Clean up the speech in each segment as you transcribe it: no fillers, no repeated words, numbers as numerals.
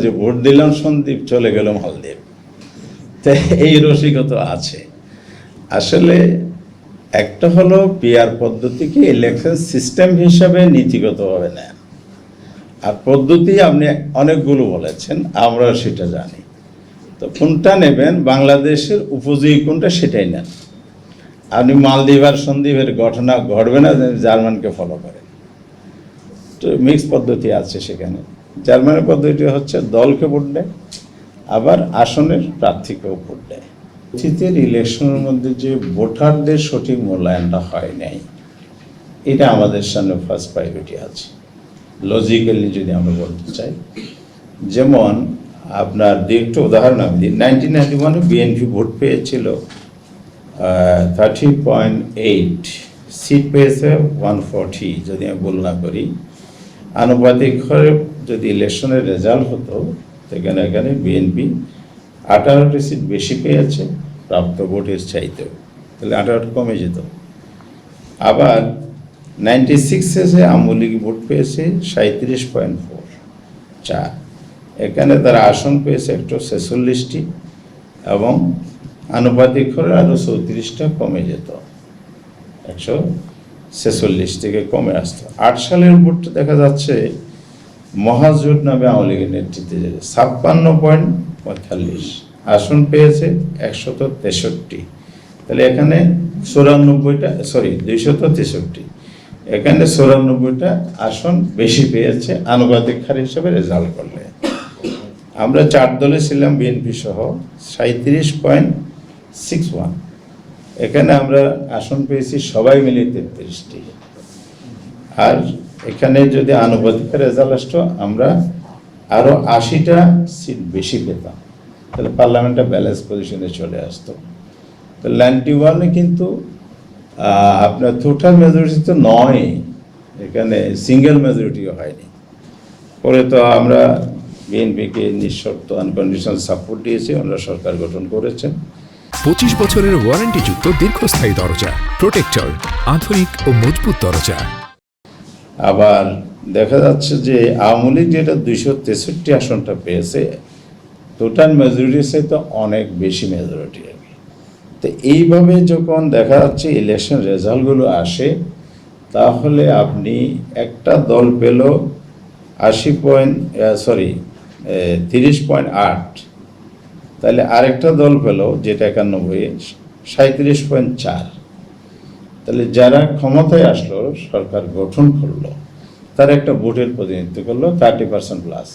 যে ভোট দিলাম সন্দীপ, চলে গেল মালদ্বীপ। তো এই রসিকতা আছে। আসলে একটা হলো পিআর পদ্ধতিকে ইলেকশন সিস্টেম হিসাবে নীতিগতভাবে নেন, আর পদ্ধতি আপনি অনেকগুলো বলেছেন, আমরা সেটা জানি। তো কোনটা নেবেন, বাংলাদেশের উপযোগী কোনটা সেটাই নেন। আপনি মালদ্বীপ আর সন্দ্বীপের ঘটনা ঘটবে না জার্মানকে ফলো করেন। তো মিক্স পদ্ধতি আছে সেখানে। জার্মানের পদ্ধতি হচ্ছে দলকে ভোট দেয়, আবার আসনের প্রার্থীকেও ভোট দেয়। অতীতের ইলেকশনের মধ্যে যে ভোটারদের সঠিক মূল্যায়নটা হয় নাই, এটা আমাদের সামনে ফার্স্ট প্রায়োরিটি আছে। লজিক্যালি যদি আমরা বলতে চাই, যেমন আপনার একটা উদাহরণ আমি দিই। 1991 বিএনপি ভোট পেয়েছিল 30.8, সিট পেয়েছে 140, যদি আমি ভুল না করি। আনুপাতিক হয়ে যদি ইলেকশনের রেজাল্ট হতো, সেখানে এখানে বিএনপি 18টি সিট বেশি পেয়েছে প্রাপ্ত ভোটের চাইতেও, তাহলে 18টা কমে যেত। আবার 96 আওয়ামী লীগ ভোট পেয়েছে 37.4, এখানে তারা আসন পেয়েছে 146টি এবং আনুপাতিক হলে আরও 34টা কমে যেত, 146 থেকে কমে আসতো। 8 সালের ভোটটা দেখা যাচ্ছে মহাজোট নামে আওয়ামী লীগের নেতৃত্বে 56.45 আসন পেয়েছে 163, তাহলে এখানে 263, এখানে 94টা আসন বেশি পেয়েছে আনুপাতিক হার হিসেবে রেজাল্ট করলে। আমরা 4 দলে ছিলাম বিএনপি সহ 37.61, এখানে আমরা আসন পেয়েছি সবাই মিলে 33টি। আর এখানে যদি আনুপাতিক রেজাল্ট আসতো, আমরা আরও 80টা সিট বেশি পেতাম, তাহলে পার্লামেন্টটা ব্যালেন্স পজিশনে চলে আসতো। তো 91-এ কিন্তু আপনার টোটাল মেজরিটি তো নয়, এখানে সিঙ্গেল মেজরিটিও হয়নি। পরে তো আমরা বিএনপিকে নিঃশর্ত আনকন্ডিশনাল সাপোর্ট দিয়েছি, ওনারা সরকার গঠন করেছেন। 25 বছরের ওয়ারেন্টিযুক্ত দীর্ঘস্থায়ী দরজা প্রোটেক্টর, আধুনিক ও মজবুত দরজা। আবার দেখা যাচ্ছে যে আওয়ামী লীগ যেটা 263 আসনটা পেয়েছে, টোটাল মেজরিটির চাইতে অনেক বেশি মেজরিটি। তো এইভাবে যখন দেখা যাচ্ছে ইলেকশন রেজাল্টগুলো আসে, তাহলে আপনি একটা দল পেল 30.8, তাহলে আরেকটা দল পেল যেটা 91 37.4, তাহলে যারা ক্ষমতায় আসলো, সরকার গঠন করলো, তার একটা ভোটের প্রতিনিধিত্ব করলো 30% প্লাস।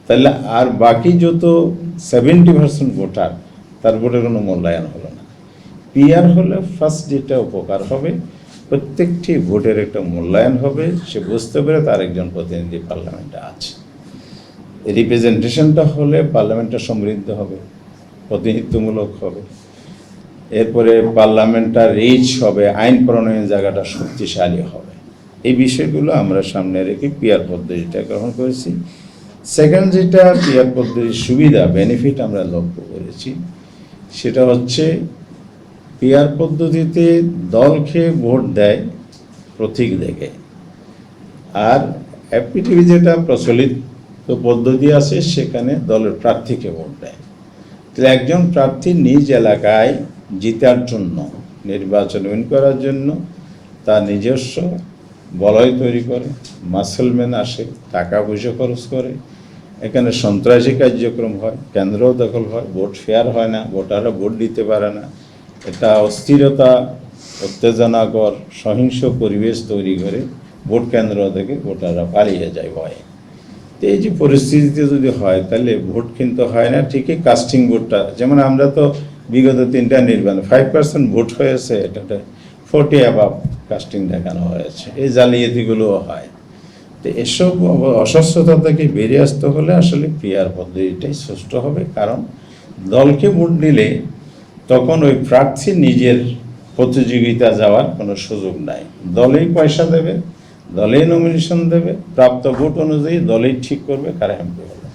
তাহলে আর বাকি যত 70% ভোটার, তার ভোটের কোনো মূল্যায়ন হলো না। পিআর হলে ফার্স্ট যেটা উপকার হবে, প্রত্যেকটি ভোটের একটা মূল্যায়ন হবে, সে বুঝতে পারে তার একজন প্রতিনিধি পার্লামেন্টে আছে। রিপ্রেজেন্টেশনটা হলে পার্লামেন্টটা সমৃদ্ধ হবে, প্রতিনিধিত্বমূলক হবে। এরপরে পার্লামেন্টটা রিচ হবে, আইন প্রণয়নের জায়গাটা শক্তিশালী হবে। এই বিষয়গুলো আমরা সামনে রেখে পিআর পদ্ধতিটা গ্রহণ করেছি। সেকেন্ড যেটা পিআর পদ্ধতির সুবিধা বেনিফিট আমরা লক্ষ্য করেছি, সেটা হচ্ছে পিআর পদ্ধতিতে দলকে ভোট দেয় প্রতীক দেখে, আর এফপিটিভি যেটা প্রচলিত পদ্ধতি আছে, সেখানে দলের প্রার্থীকে ভোট দেয়। তাহলে একজন প্রার্থী নিজ এলাকায় জিতার জন্য, নির্বাচন উইন করার জন্য তার নিজস্ব বলয় তৈরি করে, মাসলম্যান আসে, টাকা পয়সা খরচ করে, এখানে সন্ত্রাসী কার্যক্রম হয়, কেন্দ্র দখল হয়, ভোট ফেয়ার হয় না, ভোটাররা ভোট দিতে পারে না, এটা অস্থিরতা, উত্তেজনাকর, সহিংস পরিবেশ তৈরি করে ভোট কেন্দ্র থেকে ভোটাররা পালিয়ে যায় ভয়ে। তো এই যে পরিস্থিতিতে যদি হয়, তাহলে ভোট কিন্তু হয় না। ঠিকই কাস্টিং ভোটটা, যেমন আমরা তো বিগত 3টা নির্বাচন 5% ভোট হয়েছে, এটা 40 অ্যাবাভ কাস্টিং দেখানো হয়েছে, এই জালিয়াতিগুলোও হয়। তো এসব অস্বস্থতা থেকে বেরিয়ে আসতে হলে আসলে পিআর পদ্ধতিটাই সুষ্ঠু হবে, কারণ দলকে ভোট দিলে তখন ওই প্রার্থী নিজের প্রতিযোগিতা যাওয়ার কোনো সুযোগ নাই। দলেই পয়সা দেবে, দলেই নমিনেশন দেবে, প্রাপ্ত ভোট অনুযায়ী দলেই ঠিক করবে কারা এমপি হবে।